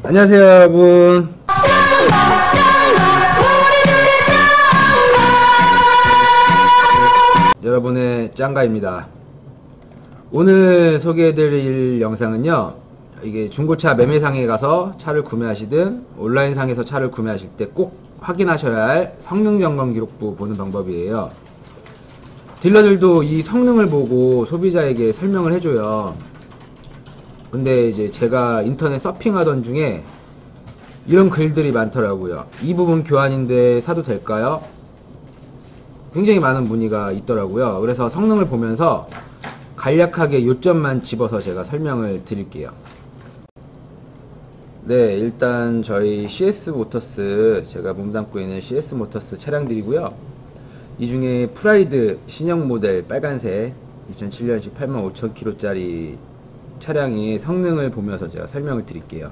안녕하세요 여러분. 여러분의 짱가입니다. 오늘 소개해드릴 영상은요, 이게 중고차 매매상에 가서 차를 구매하시든 온라인상에서 차를 구매하실 때 꼭 확인하셔야 할 성능점검 기록부 보는 방법이에요. 딜러들도 이 성능을 보고 소비자에게 설명을 해줘요. 근데 이제 제가 인터넷 서핑하던 중에 이런 글들이 많더라고요. 이 부분 교환인데 사도 될까요? 굉장히 많은 문의가 있더라고요. 그래서 성능을 보면서 간략하게 요점만 집어서 제가 설명을 드릴게요. 네, 일단 저희 CS 모터스, 제가 몸담고 있는 CS 모터스 차량들이고요. 이 중에 프라이드 신형 모델 빨간색 2007년식 85,000km짜리 차량의 성능을 보면서 제가 설명을 드릴게요.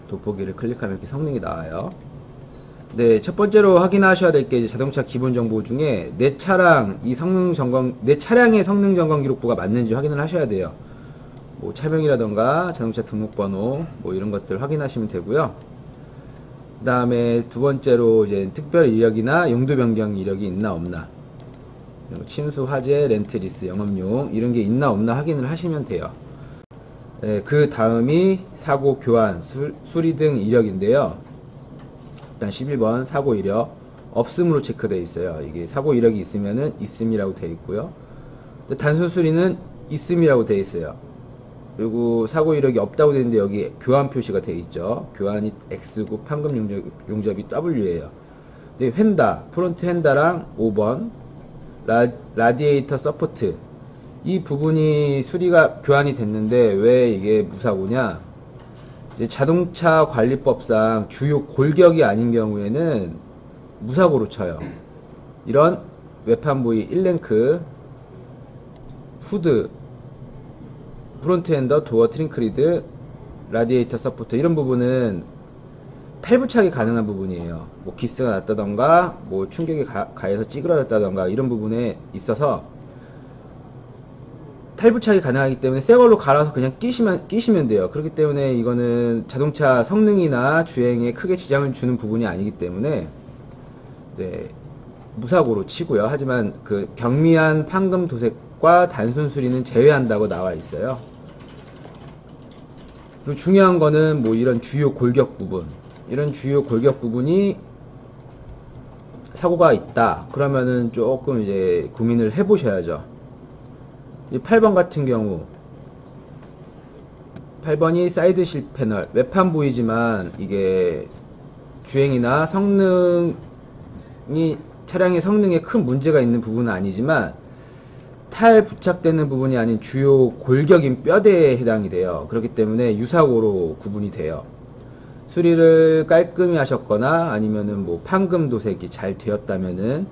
돋보기를 클릭하면 이렇게 성능이 나와요. 네, 첫 번째로 확인하셔야 될 게 자동차 기본 정보 중에 내 차량의 성능 점검 기록부가 맞는지 확인을 하셔야 돼요. 뭐 차명이라던가 자동차 등록번호 뭐 이런 것들 확인하시면 되고요. 그 다음에 두 번째로 이제 특별 이력이나 용도 변경 이력이 있나 없나, 침수, 화재, 렌트, 리스, 영업용 이런 게 있나 없나 확인을 하시면 돼요. 네, 그 다음이 사고, 교환, 수리 등 이력인데요. 일단 11번 사고 이력 없음으로 체크되어 있어요. 이게 사고 이력이 있으면은 있음이라고 되어 있고요. 단순 수리는 있음이라고 되어 있어요. 그리고 사고 이력이 없다고 되어 있는데 여기 교환 표시가 되어 있죠. 교환이 X고 판금 용접이 W예요. 근데 휀다, 프론트 휀다랑 5번 라디에이터 서포트, 이 부분이 수리가 교환이 됐는데 왜 이게 무사고냐, 이제 자동차 관리법상 주요 골격이 아닌 경우에는 무사고로 쳐요. 이런 외판 부위 1랭크, 후드, 프론트 핸더, 도어 트링크리드, 라디에이터 서포트, 이런 부분은 탈부착이 가능한 부분이에요. 뭐 기스가 났다던가 뭐 충격이 가해서 찌그러졌다던가 이런 부분에 있어서 탈부착이 가능하기 때문에 새 걸로 갈아서 그냥 끼시면 돼요. 그렇기 때문에 이거는 자동차 성능이나 주행에 크게 지장을 주는 부분이 아니기 때문에 네, 무사고로 치고요. 하지만 그 경미한 판금 도색과 단순 수리는 제외한다고 나와 있어요. 그리고 중요한 거는 뭐 이런 주요 골격 부분, 이런 주요 골격 부분이 사고가 있다 그러면은 조금 이제 고민을 해 보셔야죠. 8번 같은 경우, 8번이 사이드 실 패널, 외판 부위지만 이게 주행이나 성능이, 차량의 성능에 큰 문제가 있는 부분은 아니지만 탈 부착되는 부분이 아닌 주요 골격인 뼈대에 해당이 돼요. 그렇기 때문에 유사고로 구분이 돼요. 수리를 깔끔히 하셨거나 아니면은 뭐 판금 도색이 잘 되었다면은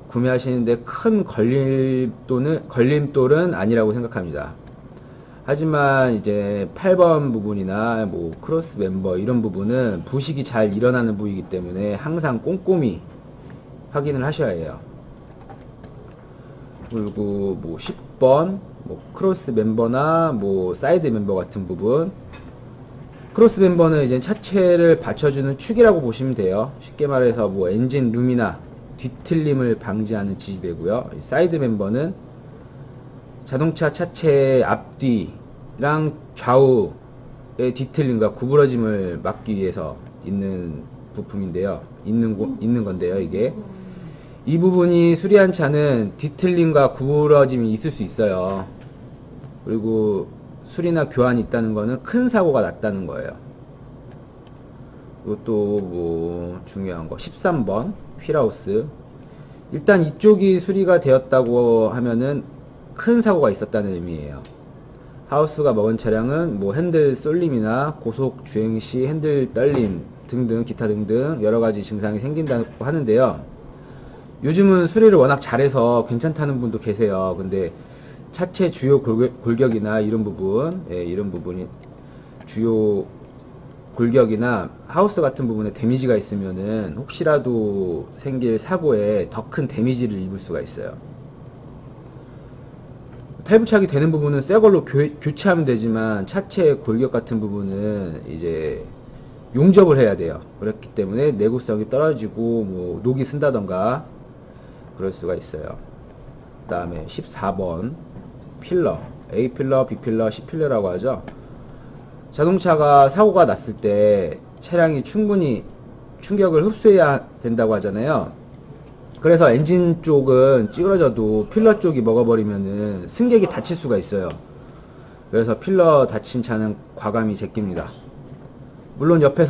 구매하시는데 큰 걸림돌은 아니라고 생각합니다. 하지만 이제 8번 부분이나 뭐 크로스 멤버 이런 부분은 부식이 잘 일어나는 부위이기 때문에 항상 꼼꼼히 확인을 하셔야 해요. 그리고 뭐 10번 뭐 크로스 멤버나 뭐 사이드 멤버 같은 부분, 크로스 멤버는 이제 차체를 받쳐주는 축이라고 보시면 돼요. 쉽게 말해서 뭐 엔진 룸이나 뒤틀림을 방지하는 지지대고요. 사이드 멤버는 자동차 차체의 앞뒤랑 좌우의 뒤틀림과 구부러짐을 막기 위해서 있는 부품인데요. 있는 건데요. 이게 이 부분이 수리한 차는 뒤틀림과 구부러짐이 있을 수 있어요. 그리고 수리나 교환이 있다는 거는 큰 사고가 났다는 거예요. 그리고 또 뭐 중요한 거 13번 휠하우스, 일단 이쪽이 수리가 되었다고 하면은 큰 사고가 있었다는 의미예요. 하우스가 먹은 차량은 뭐 핸들 쏠림이나 고속 주행 시 핸들 떨림 등등 기타 등등 여러가지 증상이 생긴다고 하는데요. 요즘은 수리를 워낙 잘해서 괜찮다는 분도 계세요. 근데 차체 주요 골격이나 이런 부분, 이런 부분이 주요 골격이나 하우스 같은 부분에 데미지가 있으면은 혹시라도 생길 사고에 더 큰 데미지를 입을 수가 있어요. 탈부착이 되는 부분은 새 걸로 교체하면 되지만 차체 골격 같은 부분은 이제 용접을 해야 돼요. 그렇기 때문에 내구성이 떨어지고 뭐 녹이 쓴다던가 그럴 수가 있어요. 그 다음에 14번 필러, A 필러, B 필러, C 필러라고 하죠. 자동차가 사고가 났을 때 차량이 충분히 충격을 흡수해야 된다고 하잖아요. 그래서 엔진 쪽은 찌그러져도 필러 쪽이 먹어버리면은 승객이 다칠 수가 있어요. 그래서 필러 다친 차는 과감히 제낍니다. 물론 옆에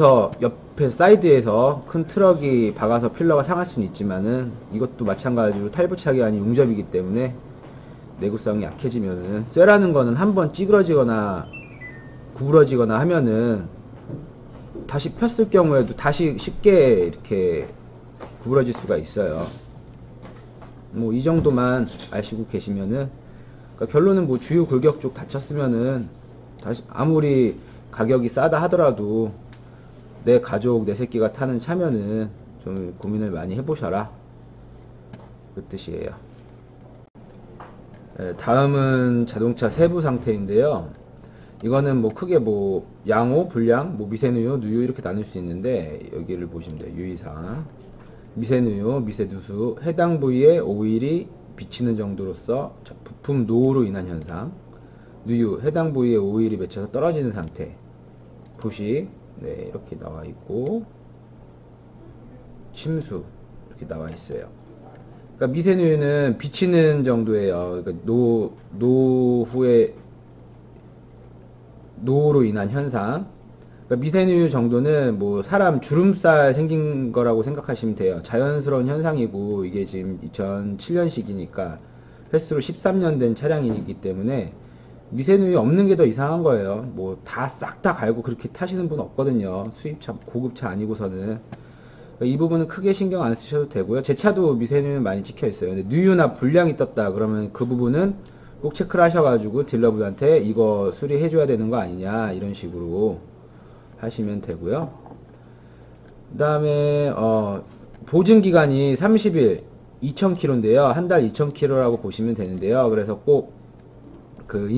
사이드에서 큰 트럭이 박아서 필러가 상할 수는 있지만은 이것도 마찬가지로 탈부착이 아닌 용접이기 때문에 내구성이 약해지면은 쇠라는 거는 한번 찌그러지거나 구부러지거나 하면은 다시 폈을 경우에도 다시 쉽게 이렇게 구부러질 수가 있어요. 뭐 이 정도만 아시고 계시면은, 그러니까 결론은 뭐 주요 골격 쪽 다쳤으면은 다시 아무리 가격이 싸다 하더라도 내 가족 내 새끼가 타는 차면은 좀 고민을 많이 해보셔라, 그 뜻이에요. 네, 다음은 자동차 세부 상태인데요. 이거는 뭐 크게 뭐 양호, 불량, 뭐 미세누유, 누유 이렇게 나눌 수 있는데, 여기를 보시면 돼요. 유의사항. 미세누유, 미세누수, 해당 부위에 오일이 비치는 정도로서 부품 노후로 인한 현상. 누유, 해당 부위에 오일이 맺혀서 떨어지는 상태. 부식, 네, 이렇게 나와 있고, 침수, 이렇게 나와 있어요. 그러니까 미세누유는 비치는 정도예요. 그러니까 노후로 인한 현상. 그러니까 미세누유 정도는 뭐 사람 주름살 생긴 거라고 생각하시면 돼요. 자연스러운 현상이고, 이게 지금 2007년식이니까 횟수로 13년 된 차량이기 때문에 미세누유 없는 게 더 이상한 거예요. 뭐 다 싹 다 갈고 그렇게 타시는 분 없거든요. 수입차, 고급차 아니고서는. 그러니까 이 부분은 크게 신경 안 쓰셔도 되고요. 제 차도 미세누유 많이 찍혀 있어요. 근데 누유나 불량이 떴다 그러면 그 부분은 꼭 체크를 하셔가지고 딜러분한테 이거 수리해 줘야 되는 거 아니냐, 이런 식으로 하시면 되고요. 그 다음에 보증기간이 30일 2000km인데요. 한 달 2000km라고 보시면 되는데요. 그래서 꼭 그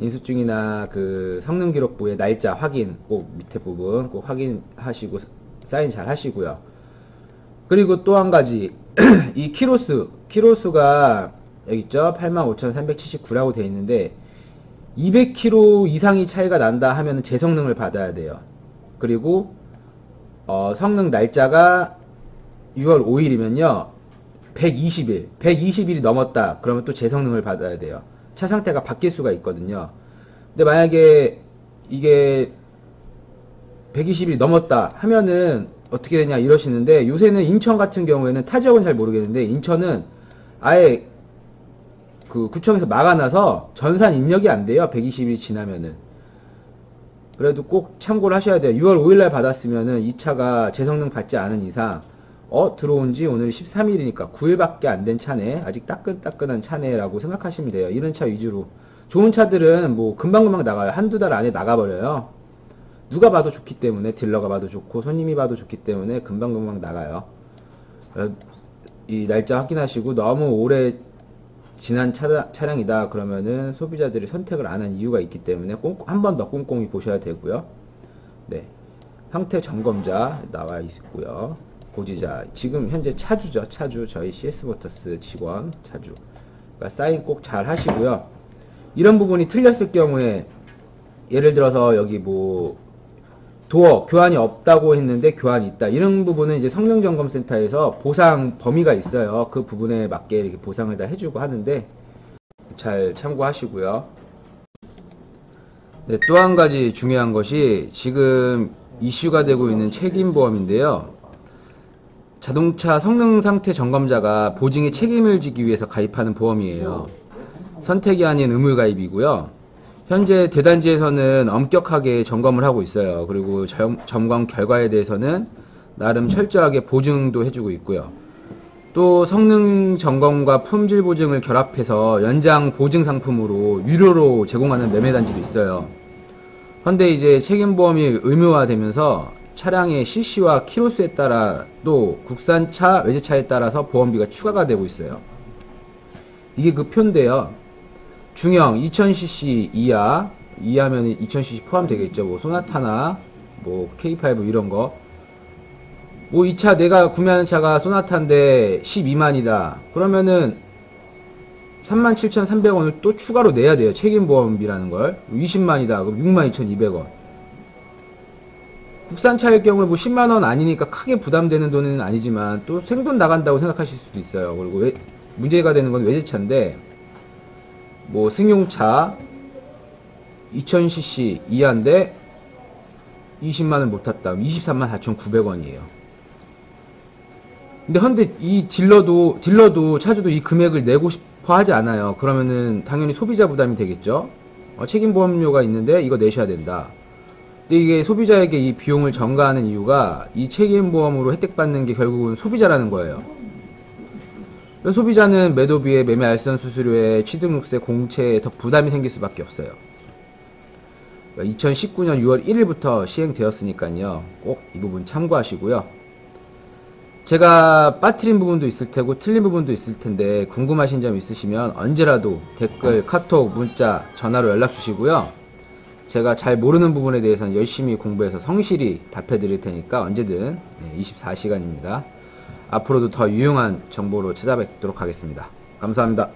인수증이나 그 성능기록부의 날짜 확인, 꼭 밑에 부분 꼭 확인하시고 사인 잘 하시고요. 그리고 또 한 가지 이 키로수가 여기 있죠. 85,379라고 되어 있는데 200km 이상이 차이가 난다 하면 재성능을 받아야 돼요. 그리고 성능 날짜가 6월 5일이면요 120일이 넘었다 그러면 또 재성능을 받아야 돼요. 차 상태가 바뀔 수가 있거든요. 근데 만약에 이게 120일이 넘었다 하면은 어떻게 되냐 이러시는데, 요새는 인천 같은 경우에는 타 지역은 잘 모르겠는데 인천은 아예 그 구청에서 막아놔서 전산 입력이 안 돼요. 120일 지나면은. 그래도 꼭 참고를 하셔야 돼요. 6월 5일날 받았으면은 이 차가 재성능 받지 않은 이상 들어온 지 오늘 13일이니까 9일밖에 안 된 차네, 아직 따끈따끈한 차네 라고 생각하시면 돼요. 이런 차 위주로. 좋은 차들은 뭐 금방금방 나가요. 한두 달 안에 나가버려요. 누가 봐도 좋기 때문에, 딜러가 봐도 좋고 손님이 봐도 좋기 때문에 금방금방 나가요. 이 날짜 확인하시고 너무 오래 지난 차량이다 그러면은 소비자들이 선택을 안 한 이유가 있기 때문에 한 번 더 꼼꼼히 보셔야 되고요. 네, 상태 점검자 나와 있고요. 고지자, 지금 현재 차주죠. 차주, 저희 CS모터스 직원 차주. 그러니까 사인 꼭 잘 하시고요. 이런 부분이 틀렸을 경우에, 예를 들어서 여기 뭐 도어 교환이 없다고 했는데 교환이 있다, 이런 부분은 이제 성능점검센터에서 보상 범위가 있어요. 그 부분에 맞게 이렇게 보상을 다 해주고 하는데 잘 참고하시고요. 네, 또 한 가지 중요한 것이 지금 이슈가 되고 있는 책임보험인데요. 자동차 성능 상태 점검자가 보증의 책임을 지기 위해서 가입하는 보험이에요. 선택이 아닌 의무 가입이고요. 현재 대단지에서는 엄격하게 점검을 하고 있어요. 그리고 점검 결과에 대해서는 나름 철저하게 보증도 해주고 있고요. 또 성능 점검과 품질 보증을 결합해서 연장 보증 상품으로 유료로 제공하는 매매단지도 있어요. 그런데 이제 책임보험이 의무화되면서 차량의 CC와 키로수에 따라 또 국산차, 외제차에 따라서 보험비가 추가가 되고 있어요. 이게 그 표인데요. 중형 2000cc 이하면 2000cc 포함되겠죠. 뭐 소나타나 뭐 K5 이런 거. 뭐 이 차 내가 구매하는 차가 소나타인데 12만이다. 그러면은 37,300원을 또 추가로 내야 돼요. 책임보험비라는 걸. 20만이다. 그럼 62,200원. 국산차일 경우에 뭐 10만원 아니니까 크게 부담되는 돈은 아니지만 또 생돈 나간다고 생각하실 수도 있어요. 그리고 문제가 되는 건 외제차인데 뭐 승용차 2000cc 이하인데 20만원 못 탔다. 23만 4,900원이에요. 근데 이 딜러도 차주도 이 금액을 내고 싶어 하지 않아요. 그러면은 당연히 소비자 부담이 되겠죠. 책임보험료가 있는데 이거 내셔야 된다. 근데 이게 소비자에게 이 비용을 전가하는 이유가 이 책임보험으로 혜택받는 게 결국은 소비자라는 거예요. 소비자는 매도비에 매매 알선 수수료에 취등록세 공채에 더 부담이 생길 수밖에 없어요. 2019년 6월 1일부터 시행되었으니까요. 꼭 이 부분 참고하시고요. 제가 빠뜨린 부분도 있을 테고 틀린 부분도 있을 텐데 궁금하신 점 있으시면 언제라도 댓글, 카톡, 문자, 전화로 연락 주시고요. 제가 잘 모르는 부분에 대해서는 열심히 공부해서 성실히 답해 드릴 테니까 언제든 24시간입니다. 앞으로도 더 유용한 정보로 찾아뵙도록 하겠습니다. 감사합니다.